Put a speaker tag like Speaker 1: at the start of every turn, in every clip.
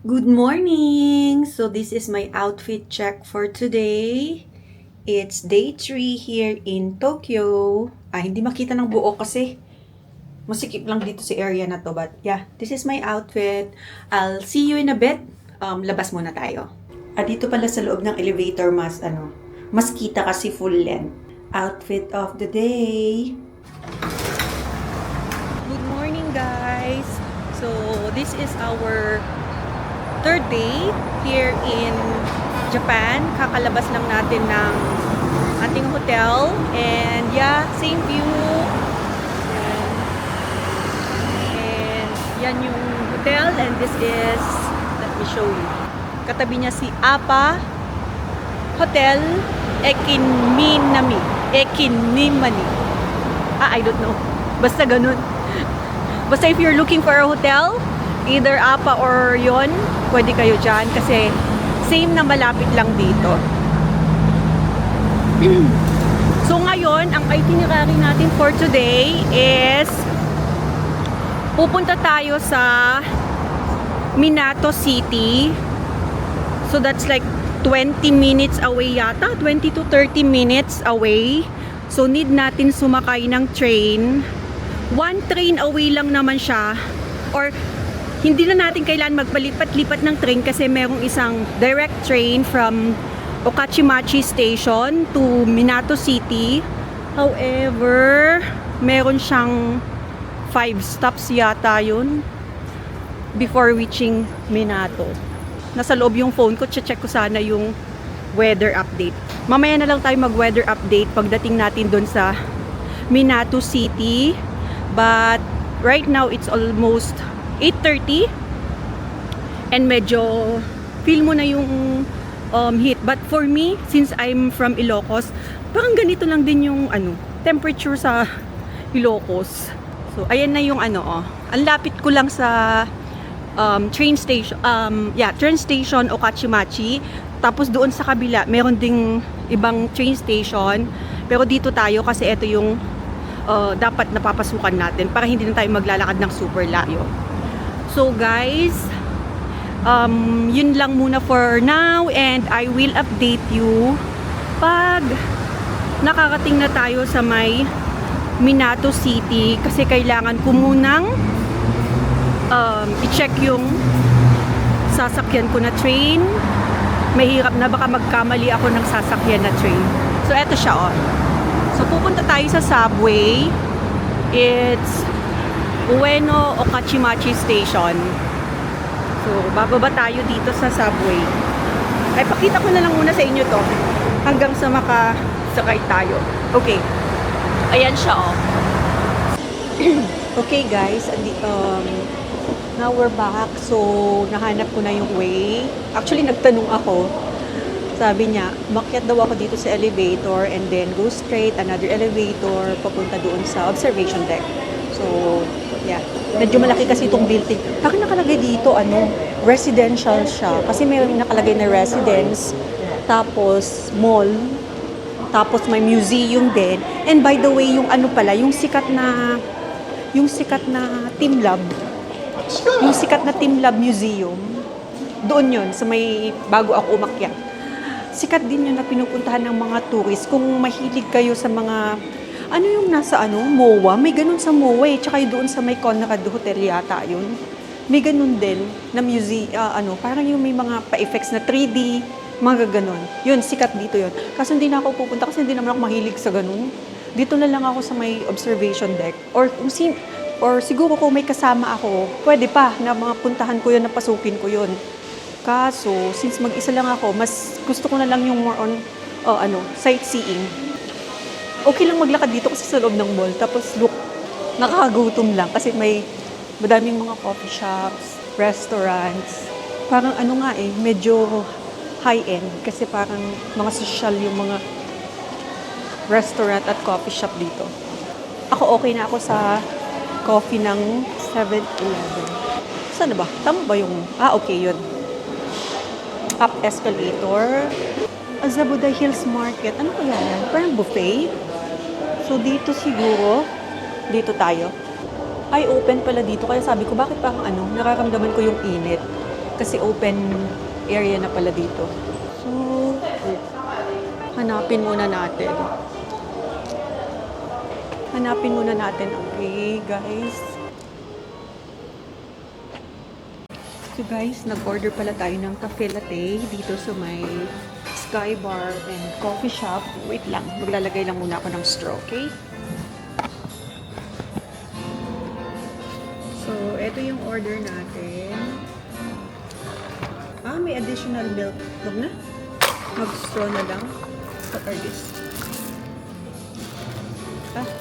Speaker 1: Good morning! So this is my outfit check for today. It's day 3 here in Tokyo. Hindi makita ng buo kasi masikip lang dito sa area na to. But yeah, this is my outfit. I'll see you in a bit. Labas muna tayo. Dito pala sa loob ng elevator mas kita kasi full length. Outfit of the day. Good morning guys! So this is our third day here in Japan. Kakalabas lang natin ng ating hotel. And yeah, same view. And yan yung hotel. And this is, let me show you. Katabi niya si APA Hotel Ekinminami. Ekinmimani. I don't know. Basta ganun. Basta if you're looking for a hotel, either APA or yon, pwede kayo dyan kasi same na malapit lang dito. So ngayon, ang itinerary natin for today is pupunta tayo sa Minato City. So that's like 20 minutes away yata, 20 to 30 minutes away. So need natin sumakay ng train. One train away lang naman siya, or hindi na natin kailangan magpalipat-lipat ng train kasi merong isang direct train from Okachimachi Station to Minato City. However, meron siyang 5 stops yata yun before reaching Minato. Nasa loob yung phone ko, check ko sana yung weather update. Mamaya na lang tayo mag-weather update pagdating natin doon sa Minato City. But right now, it's almost 8:30 and medyo feel mo na yung heat. But for me, since I'm from Ilocos, parang ganito lang din yung temperature sa Ilocos. So ayan na yung ang lapit ko lang sa train station, train station Okachimachi. Tapos doon sa kabila meron ding ibang train station, pero dito tayo kasi ito yung dapat napapasukan natin para hindi na tayo maglalakad ng super layo. So guys, yun lang muna for now, and I will update you pag nakakating na tayo sa may Minato City, kasi kailangan ko munang i-check yung sasakyan ko na train. Mahirap na baka magkamali ako ng sasakyan na train. So eto siya So pupunta tayo sa subway. It's Ueno Okachimachi Station. So, bababa tayo dito sa subway. Pakita ko na lang muna sa inyo to hanggang sa makasakay tayo. Okay. Ayan siya Okay guys, now we're back. So, nahanap ko na yung way. Actually, nagtanong ako. Sabi niya, makyat daw ako dito sa elevator and then go straight, another elevator, papunta doon sa observation deck. So, yeah. Medyo malaki kasi itong building. Bakit nakalagay dito, residential siya? Kasi may nakalagay na residence, tapos mall, tapos may museum din. And by the way, yung yung sikat na Team Lab, yung sikat na Team Lab Museum, doon yun, sa may bago ako umakyat. Sikat din yun na pinupuntahan ng mga tourist. Kung mahilig kayo sa mga yung nasa MOA, may ganun sa MOA tsaka doon sa may Conrad Hotel yata yun. May ganun din na museum, parang yung may mga pa-effects na 3D, mga ganun. Yun, sikat dito yun. Kaso hindi na ako pupunta kasi hindi naman ako mahilig sa ganun. Dito na lang ako sa may observation deck. Or siguro kung may kasama ako, pwede pa na mga puntahan ko yun, na pasukin ko yun. Kaso, since mag-isa lang ako, mas gusto ko na lang yung more on sightseeing. Okay lang maglakad dito kasi sa loob ng mall. Tapos look, nakakagutom lang kasi may madaming mga coffee shops, restaurants. Parang medyo high-end kasi parang mga social yung mga restaurant at coffee shop dito. Ako okay na ako sa coffee ng 7-Eleven. Saan ba? Tama ba yung... okay, yun. Up escalator. Azabuday Hills Market. Ano kaya yan? Parang buffet. So, dito siguro, dito tayo. Ay, open pala dito. Kaya sabi ko, bakit parang nararamdaman ko yung init. Kasi open area na pala dito. So, hanapin muna natin. Okay, guys. So guys, nag-order pala tayo ng cafe latte dito sa may Sky Bar and Coffee Shop. Wait lang, maglalagay lang muna ako ng straw, okay? So, ito yung order natin. May additional milk. Huwag na. Mag-straw na lang. What are this?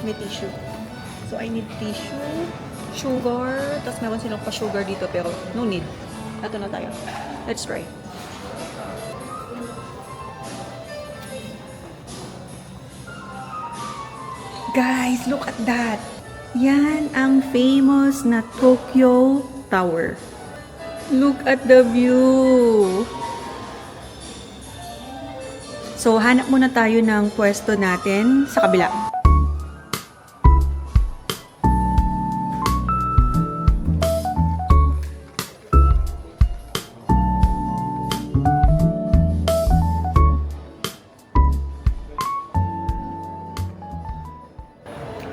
Speaker 1: May tissue. So, I need tissue, sugar, tapos meron silang pa-sugar dito pero no need. Ito na tayo. Let's try. Guys, look at that! Yan ang famous na Tokyo Tower. Look at the view! So, hanap muna tayo ng pwesto natin sa kabila.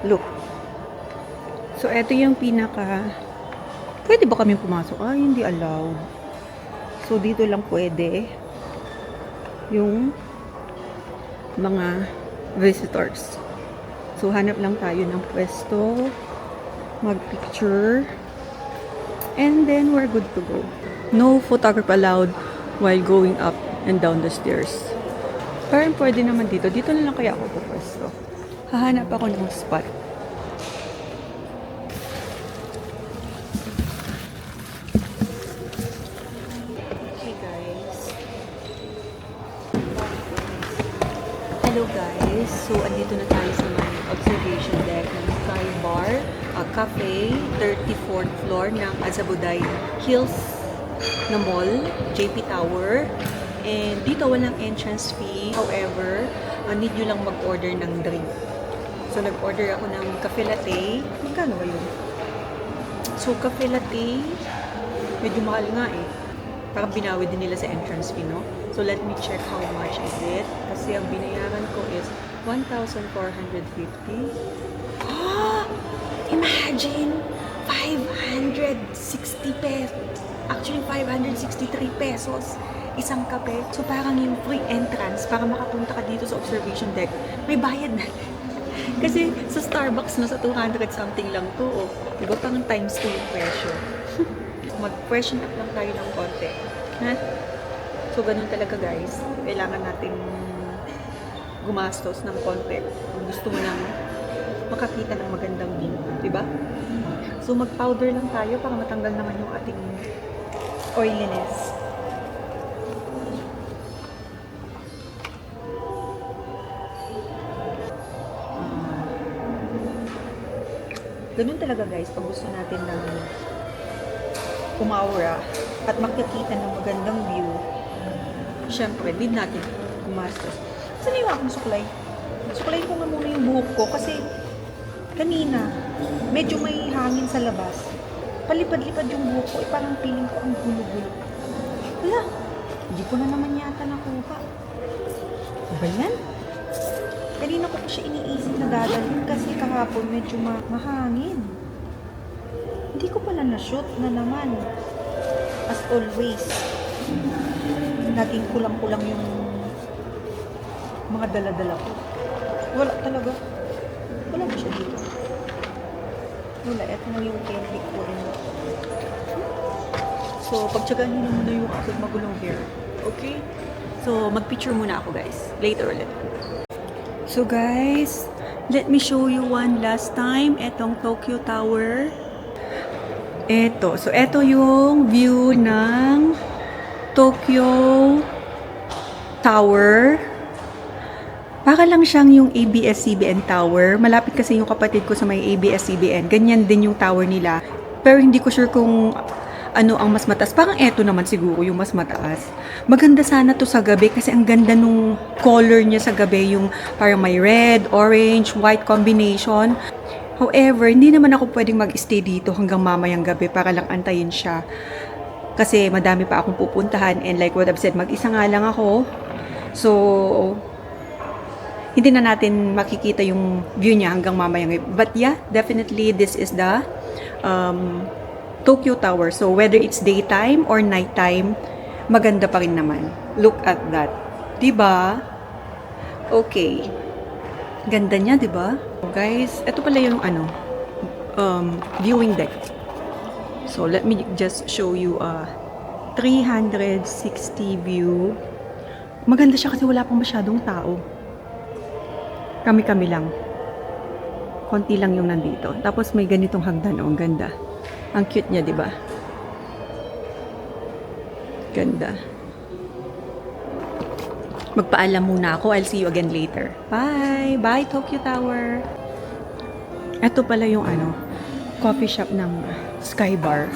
Speaker 1: Look. So, ito yung pinaka... Pwede ba kami pumasok? Hindi allowed. So, dito lang pwede yung mga visitors. So, hanap lang tayo ng pwesto, mag-picture, and then we're good to go. No photographer allowed while going up and down the stairs. Parang pwede naman dito. Dito na lang kaya ako pupwesto. Hahanap ako ng spot. Okay guys. Hello guys. So, andito na tayo sa may observation deck ng Sky Bar, Cafe, 34th floor ng Azabuday Hills na mall, JP Tower. And dito walang entrance fee. However, need nyo lang mag-order ng drink. So, nag-order ako ng cafe latte. Magkano ba yun? So, cafe latte, medyo mahal nga eh. Parang binawi din nila sa entrance fee, no? So, let me check how much is it. Kasi ang binayaran ko is 1,450. Imagine! 560 pesos. Actually, 563 pesos. Isang kape. So, parang yung free entrance para makapunta ka dito sa observation deck. May bayad na. Kasi sa Starbucks na sa 200 something lang to. Oh. Diba parang times 2 yung presyo. Mag-freshen up lang tayo ng konti. Ha? So, ganun talaga guys. Kailangan natin gumastos ng konti. Kung gusto mo nang makakita ng magandang view. Diba? So, mag-powder lang tayo para matanggal naman yung ating oiliness. Ganun talaga guys, pag gusto natin ng umaura at makikita ng magandang view, syempre, need natin gumastos. Saan yung aking suklay? Suklayin ko nga muna yung buhok ko kasi kanina, medyo may hangin sa labas. Palipad-lipad yung buhok ko, parang feeling ko ang gulo-gulo. Wala, hindi ko na naman yata nakuha. Ba yan? Kanina ko pa siya iniisip na dadalhin kasi kahapon medyo mahangin. Hindi ko pala na-shoot na naman. As always, naging kulang-kulang yung mga dala-dala ko. Wala talaga. Wala ba siya dito? Wala. Ito na yung candy ko rin. So, pagtsagaan nyo muna yung aking magulong hair. Okay? So, mag-picture muna ako guys. Later ulit. So guys, let me show you one last time etong Tokyo Tower. So eto yung view ng Tokyo Tower. Para lang siyang yung ABS-CBN Tower. Malapit kasi yung kapatid ko sa may ABS-CBN. Ganyan din yung tower nila. Pero hindi ko sure kung ano ang mas mataas. Parang eto naman siguro yung mas mataas. Maganda sana to sa gabi kasi ang ganda nung color niya sa gabi. Yung parang may red, orange, white combination. However, hindi naman ako pwedeng mag-stay dito hanggang mamayang gabi para lang antayin siya. Kasi madami pa akong pupuntahan and like what I've said, mag-isa nga lang ako. So, hindi na natin makikita yung view niya hanggang mamayang. But yeah, definitely this is the Tokyo Tower. So, whether it's daytime or nighttime, maganda pa rin naman. Look at that. Diba? Okay. Ganda niya, diba? Guys, ito pala yung viewing deck. So, let me just show you a 360 view. Maganda siya kasi wala pang masyadong tao. Kami-kami lang. Konti lang yung nandito. Tapos may ganitong hagdan. Oh, ang ganda. Ang cute niya, diba? Ganda. Magpaalam muna ako. I'll see you again later. Bye! Bye, Tokyo Tower! Ito pala yung coffee shop ng Sky Bar.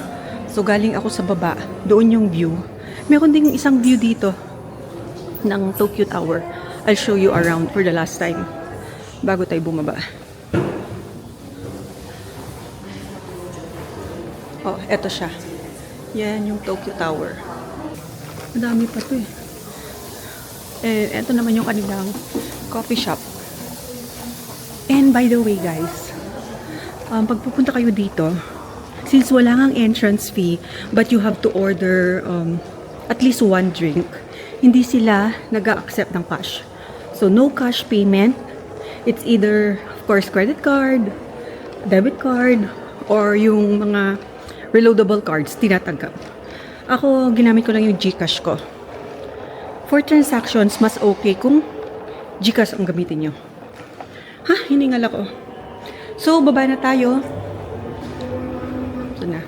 Speaker 1: So, galing ako sa baba. Doon yung view. Meron ding isang view dito ng Tokyo Tower. I'll show you around for the last time bago tayo bumaba. Oh, eto siya. Yan yung Tokyo Tower. Madami pa to eh. Eto naman yung kanilang coffee shop. And by the way guys, pag pupunta kayo dito, since wala ngang entrance fee, but you have to order at least one drink, hindi sila nag-a-accept ng cash. So, no cash payment. It's either, of course, credit card, debit card, or yung mga reloadable cards, tinatanggap. Ako, ginamit ko lang yung GCash ko. For transactions, mas okay kung GCash ang gamitin nyo. Ha? Hiningal ako. So, baba na tayo. Ito na.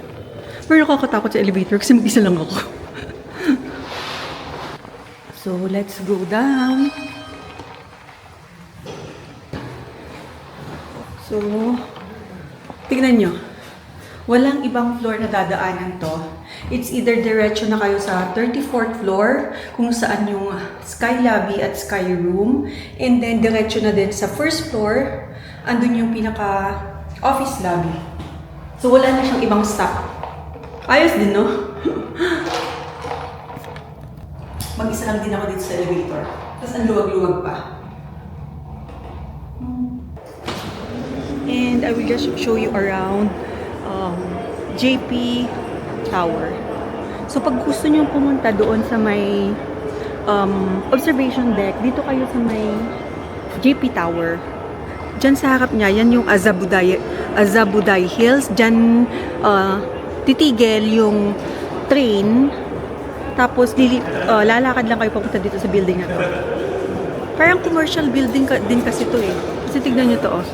Speaker 1: Pero nakakatakot sa elevator kasi mag-isa lang ako. So, let's go down. So, tignan nyo. Walang ibang floor na dadaanan to. It's either diretso na kayo sa 34th floor, kung saan yung Sky Lobby at Sky Room. And then, diretso na din sa first floor, andun yung pinaka-office lobby. So, wala na siyang ibang stop. Ayos din, no? Mag-isa lang din ako dito sa elevator. Tapos, ang luwag-luwag pa. And I will just show you around JP Tower. So, pag gusto nyo pumunta doon sa may observation deck, dito kayo sa may JP Tower. Diyan sa harap niya, yan yung Azabudai Hills. Diyan titigil yung train. Tapos, lalakad lang kayo papunta dito sa building na to. Parang commercial building din kasi to eh. Kasi tignan nyo to oh.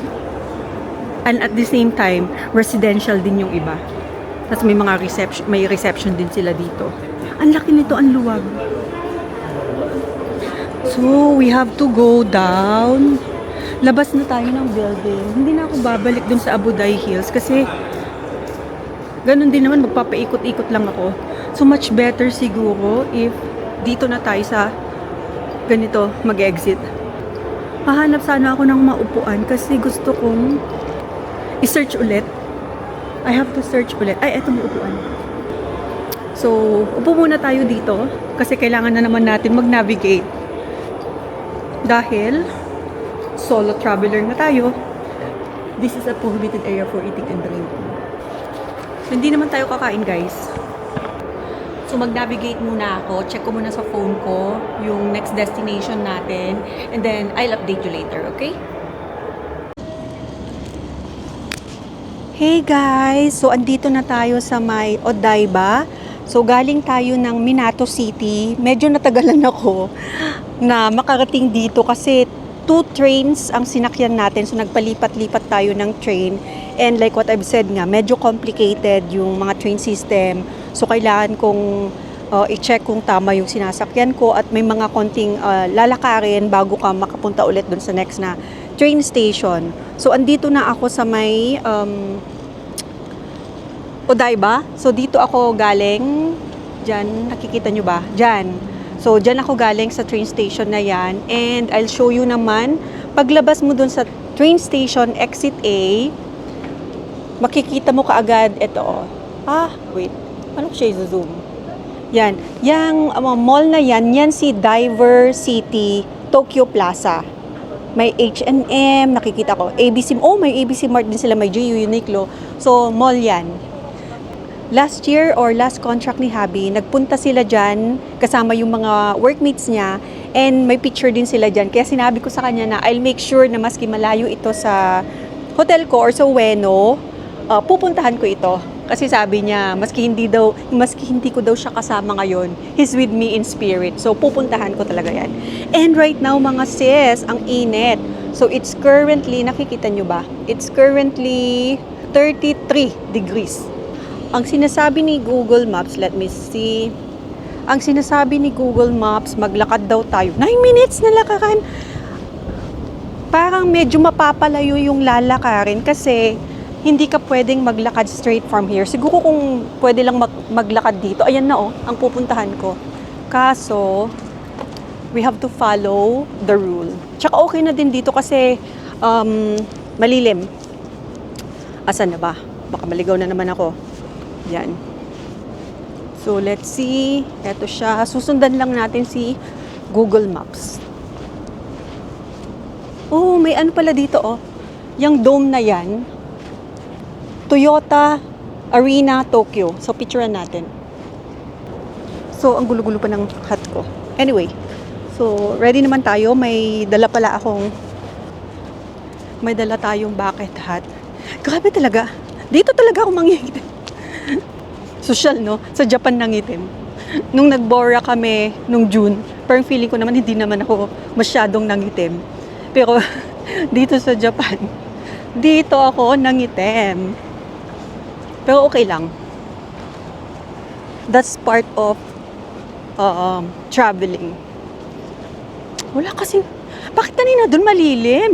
Speaker 1: And at the same time, residential din yung iba. Tapos may reception din sila dito. Ang laki nito, ang luwag. So, we have to go down. Labas na tayo ng building. Hindi na ako babalik dun sa Abudai Hills kasi ganun din naman, magpapaikot-ikot lang ako. So, much better siguro if dito na tayo sa ganito, mag-exit. Hahanap sana ako ng maupuan kasi gusto kong i-search ulit. I have to search ulit. Ay, eto may upuan. So, upo muna tayo dito kasi kailangan na naman natin mag-navigate. Dahil solo traveler na tayo. This is a prohibited area for eating and drinking. So, hindi naman tayo kakain, guys. So, mag-navigate muna ako. Check ko muna sa phone ko yung next destination natin. And then, I'll update you later, okay? Hey guys! So, andito na tayo sa may Odaiba. So, galing tayo ng Minato City. Medyo natagalan ako na makarating dito kasi 2 trains ang sinakyan natin. So, nagpalipat-lipat tayo ng train. And like what I've said nga, medyo complicated yung mga train system. So, kailangan kong i-check kung tama yung sinasakyan ko at may mga konting lalakarin bago ka makapunta ulit dun sa next na train station. So, andito na ako sa may Odaiba. So, dito ako galing. Diyan, nakikita nyo ba? Diyan. So, diyan ako galing sa train station na yan. And I'll show you naman, paglabas mo dun sa train station, exit A, makikita mo kaagad, ito. Wait. Ano ko siya i-zoom? Yan. Yang mall na yan si Diver City Tokyo Plaza. May H&M, nakikita ko. ABC, may ABC Mart din sila, may GU Uniqlo. So, mall yan. Last year or last contract ni Habi, nagpunta sila dyan kasama yung mga workmates niya and may picture din sila dyan. Kaya sinabi ko sa kanya na I'll make sure na maski malayo ito sa hotel ko or sa Ueno, pupuntahan ko ito. Kasi sabi niya, maski hindi ko daw siya kasama ngayon, he's with me in spirit. So, pupuntahan ko talaga yan. And right now, mga sis, ang init. So, it's currently, nakikita nyo ba? It's currently 33 degrees. Ang sinasabi ni Google Maps, let me see. Ang sinasabi ni Google Maps, maglakad daw tayo. 9 minutes na lakaran. Parang medyo mapapalayo yung lalakarin kasi hindi ka pwedeng maglakad straight from here. Siguro kung pwede lang maglakad dito, ayan na ang pupuntahan ko. Kaso, we have to follow the rule. Tsaka okay na din dito kasi malilim. Asan na ba? Baka maligaw na naman ako. Yan. So, let's see. Eto siya. Susundan lang natin si Google Maps. Oh, may ano pala dito, Yung dome na yan, Toyota Arena, Tokyo. So, picturean natin. So, ang gulo-gulo pa ng hat ko. Anyway, so, ready naman tayo. May dala tayong bucket hat. Grabe talaga. Dito talaga ako mangingitim. Social, no? Sa Japan nangitim. Nung nagbora kami, nung June, parang feeling ko naman hindi naman ako masyadong nangitim. Pero, dito sa Japan, dito ako nangitim. Pero okay lang. That's part of traveling. Wala kasi, bakit kanina doon malilim?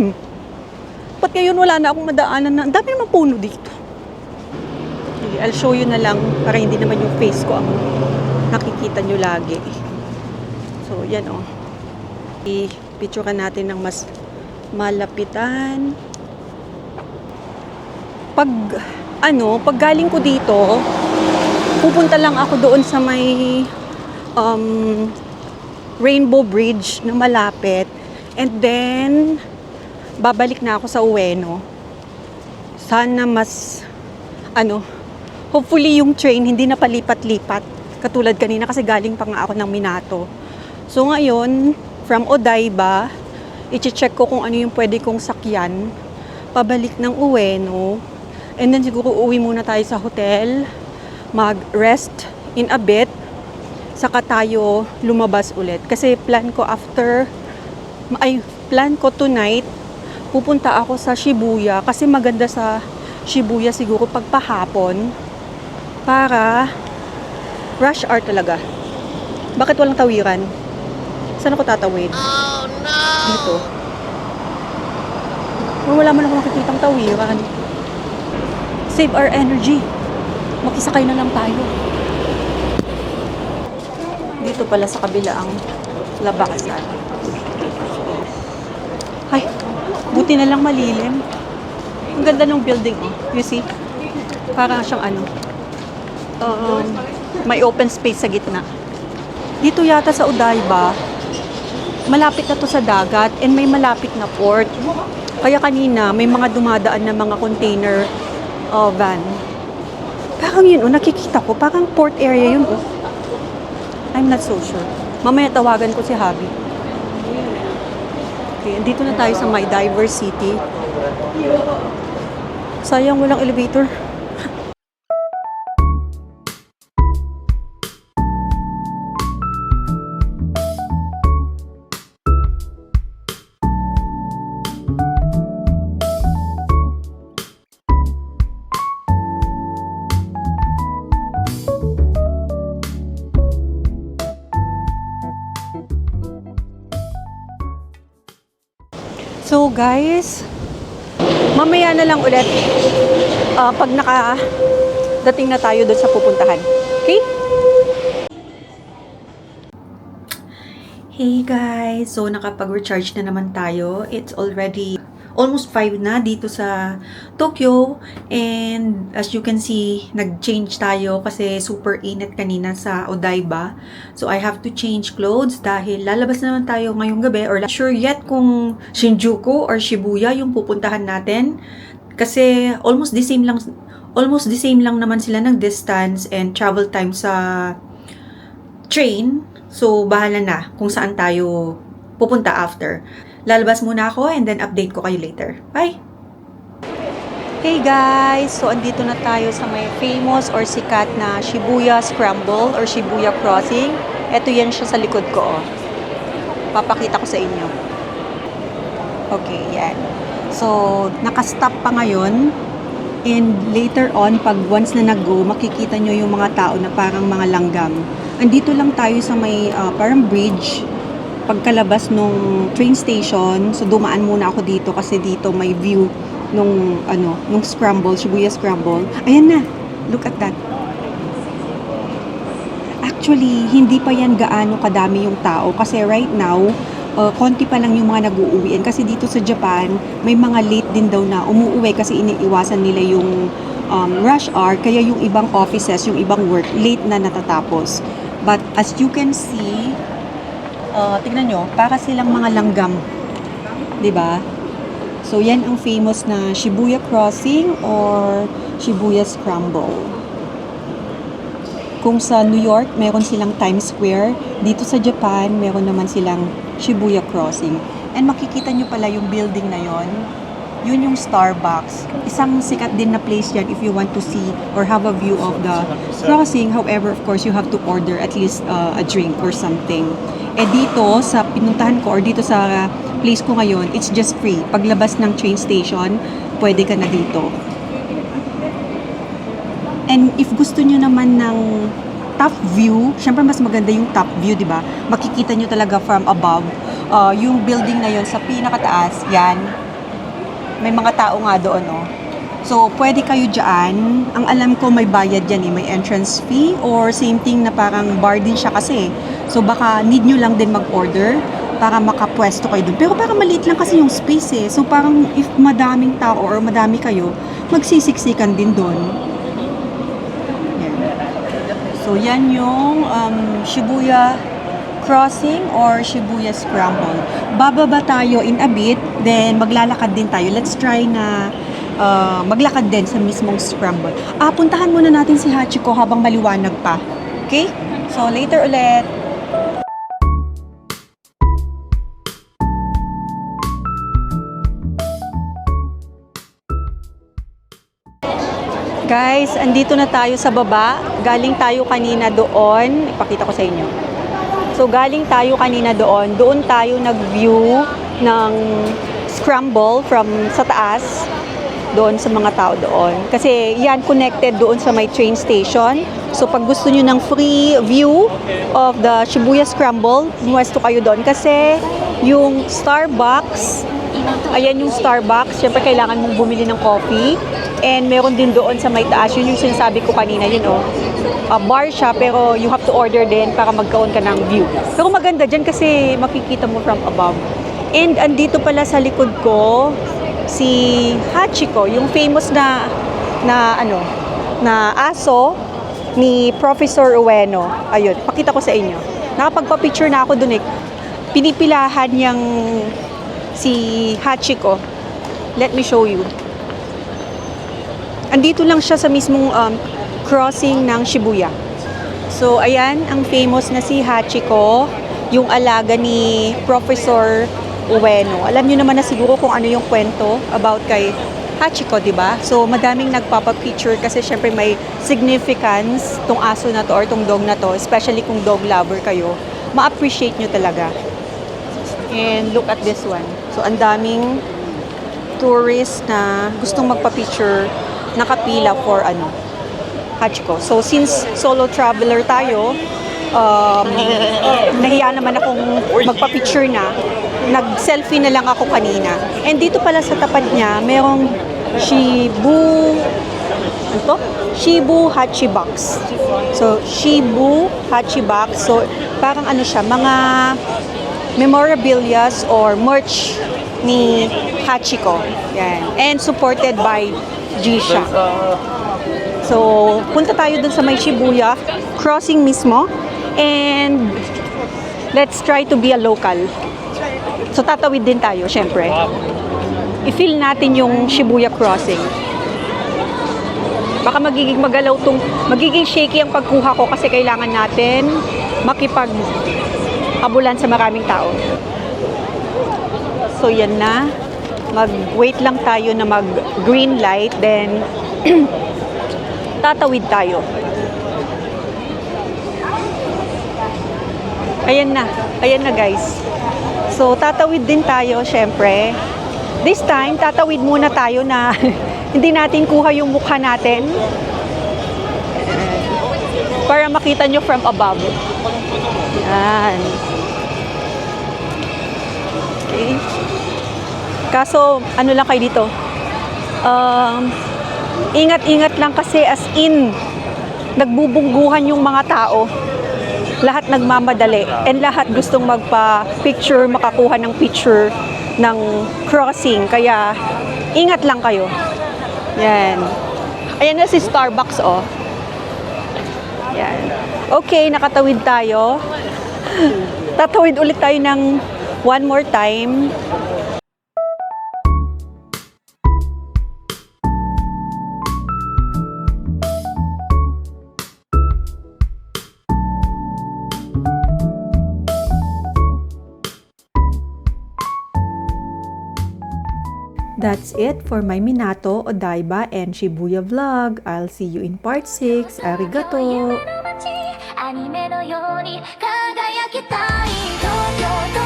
Speaker 1: Ba't ngayon wala na akong madaanan na, ang dami naman puno dito. Okay, I'll show you na lang para hindi naman yung face ko ang nakikita nyo lagi. So, yan I-picture natin ng mas malapitan. Pag galing ko dito, pupunta lang ako doon sa may Rainbow Bridge na malapit. And then, babalik na ako sa Ueno. Sana hopefully yung train hindi na palipat-lipat. Katulad kanina kasi galing pa nga ako ng Minato. So ngayon, from Odaiba, i-check ko kung ano yung pwede kong sakyan. Pabalik ng Ueno. And then siguro uwi muna tayo sa hotel, mag-rest in a bit, saka tayo lumabas ulit. Kasi plan ko tonight, pupunta ako sa Shibuya. Kasi maganda sa Shibuya siguro pagpahapon para rush hour talaga. Bakit walang tawiran? Saan ako tatawid? Oh no! Dito. Wala man ako makikitang tawiran. Save our energy. Makisakay na lang tayo. Dito pala sa kabila ang labasan. Ay, buti na lang malilim. Ang ganda ng building, You see? Parang siyang may open space sa gitna. Dito yata sa Odaiba, malapit na to sa dagat and may malapit na port. Kaya kanina, may mga dumadaan na mga container van. Parang yun, nakikita ko. Parang port area yun, I'm not so sure. Mamaya tawagan ko si Habi. Okay, dito na tayo sa My Diver City. Sayang walang elevator. So guys, mamaya na lang ulit pag nakadating na tayo doon sa pupuntahan. Okay? Hey guys! So nakapag-recharge na naman tayo. It's already
Speaker 2: almost 5 na dito sa Tokyo. And as you can see, nag-change tayo kasi super init kanina sa Odaiba. So I have to change clothes dahil lalabas na naman tayo ngayong gabi, or not sure yet kung Shinjuku or Shibuya yung pupuntahan natin. Kasi almost the same lang naman sila ng distance and travel time sa train. So bahala na kung saan tayo pupunta after. Lalabas muna ako and then update ko kayo later. Bye! Hey guys! So andito na tayo sa may famous or sikat na Shibuya Scramble or Shibuya Crossing. Ito yan siya sa likod ko. Oh. Papakita ko sa inyo. Okay, yan. So, nakastop pa ngayon. And later on, pag once na nag-go, makikita nyo yung mga tao na parang mga langgam. Andito lang tayo sa may parang bridge. Pagkalabas nung train station, so dumaan muna ako dito kasi dito may view nung scramble, Shibuya Scramble. Ayan na, look at that. Actually, hindi pa yan gaano kadami yung tao kasi right now, konti pa lang yung mga nag-uuwian. Kasi dito sa Japan, may mga late din daw na umuuwi kasi iniiwasan nila yung rush hour. Kaya yung ibang offices, yung ibang work, late na natatapos. But as you can see, tignan nyo, para silang mga langgam. 'Di ba? So, yan ang famous na Shibuya Crossing or Shibuya Scramble. Kung sa New York, meron silang Times Square. Dito sa Japan, meron naman silang Shibuya Crossing. And makikita nyo pala yung building na yon. Yun yung Starbucks. Isang sikat din na place yan if you want to see or have a view of the crossing. However, of course, you have to order at least a drink or something. Eh dito, sa pinuntahan ko or dito sa place ko ngayon, it's just free. Paglabas ng train station, pwede ka na dito. And if gusto nyo naman ng top view, syempre mas maganda yung top view, di ba? Makikita nyo talaga from above. Yung building na yon sa pinakataas, yan. May mga tao nga doon, no? So, pwede kayo dyan. Ang alam ko may bayad yan, may entrance fee or same thing na parang bar din siya kasi. So, baka need nyo lang din mag-order para makapwesto kayo doon. Pero parang maliit lang kasi yung space eh. So, parang if madaming tao or madami kayo, magsisiksikan din doon. Yan. So, yan yung Shibuya Crossing or Shibuya Scramble. Bababa tayo in a bit, then maglalakad din tayo. Let's try na maglakad din sa mismong scramble. Puntahan muna natin si Hachiko habang maliwanag pa. Okay? So, later ulit. Guys, andito na tayo sa baba. Galing tayo kanina doon. Ipakita ko sa inyo. So, galing tayo kanina doon. Doon tayo nag-view ng scramble from sa taas. Doon sa mga tao doon. Kasi yan connected doon sa may train station. So, pag gusto nyo ng free view of the Shibuya Scramble, pumuesto kayo doon. Kasi yung Starbucks, ayan yung Starbucks. Siyempre, kailangan mong bumili ng coffee. And meron din doon sa may taas. Yun yung sinasabi ko kanina, yun o. Bar siya, pero you have to order din para magkaroon ka ng view. Pero maganda dyan kasi makikita mo from above. And andito pala sa likod ko, si Hachiko, yung famous na aso ni Professor Ueno. Ayun, pakita ko sa inyo. Nakapagpa-picture na ako dun eh. Pinipilahan niyang si Hachiko. Let me show you. Andito lang siya sa mismong crossing ng Shibuya. So, ayan, ang famous na si Hachiko, yung alaga ni Professor Ueno. Alam niyo naman na siguro kung ano yung kwento about kay Hachiko, di ba? So, madaming nagpapa-picture kasi syempre may significance tong aso na to or tong dog na to, especially kung dog lover kayo. Ma-appreciate nyo talaga. And look at this one. So, ang daming tourists na gustong magpa-picture, nakapila for Hachiko. So, since solo traveler tayo, nahiya naman akong magpa-picture na. Nag-selfie na lang ako kanina. And dito pala sa tapat niya, merong Shibu Hachibox. So, Shibu Hachibox. So, parang siya, mga memorabilias or merch ni
Speaker 1: Hachiko. Yan. And supported by G-Shock. So, punta tayo dun sa may Shibuya crossing mismo. And let's try to be a local. So, tatawid din tayo, syempre. I-feel natin yung Shibuya crossing. Baka magiging shaky ang pagkuha ko kasi kailangan natin makipag-habulan sa maraming tao. So, yan na. Mag-wait lang tayo na mag-green light, then tatawid tayo. Ayan na guys. So, tatawid din tayo, syempre. This time, tatawid muna tayo na hindi natin kuha yung mukha natin. Para makita nyo from above. Yan. Okay. Kaso, ano lang kayo dito? Ingat-ingat lang kasi as in, nagbubungguhan yung mga tao. Lahat nagmamadali and lahat gustong magpa-picture, makakuha ng picture ng crossing. Kaya, ingat lang kayo. Yan. Ayan na si Starbucks, oh. Yan. Okay, nakatawid tayo. Tatawid ulit tayo ng one more time.
Speaker 2: That's it for my Minato, Odaiba, and Shibuya vlog. I'll see you in part 6. Arigato!
Speaker 3: アニメのように輝きたい東京都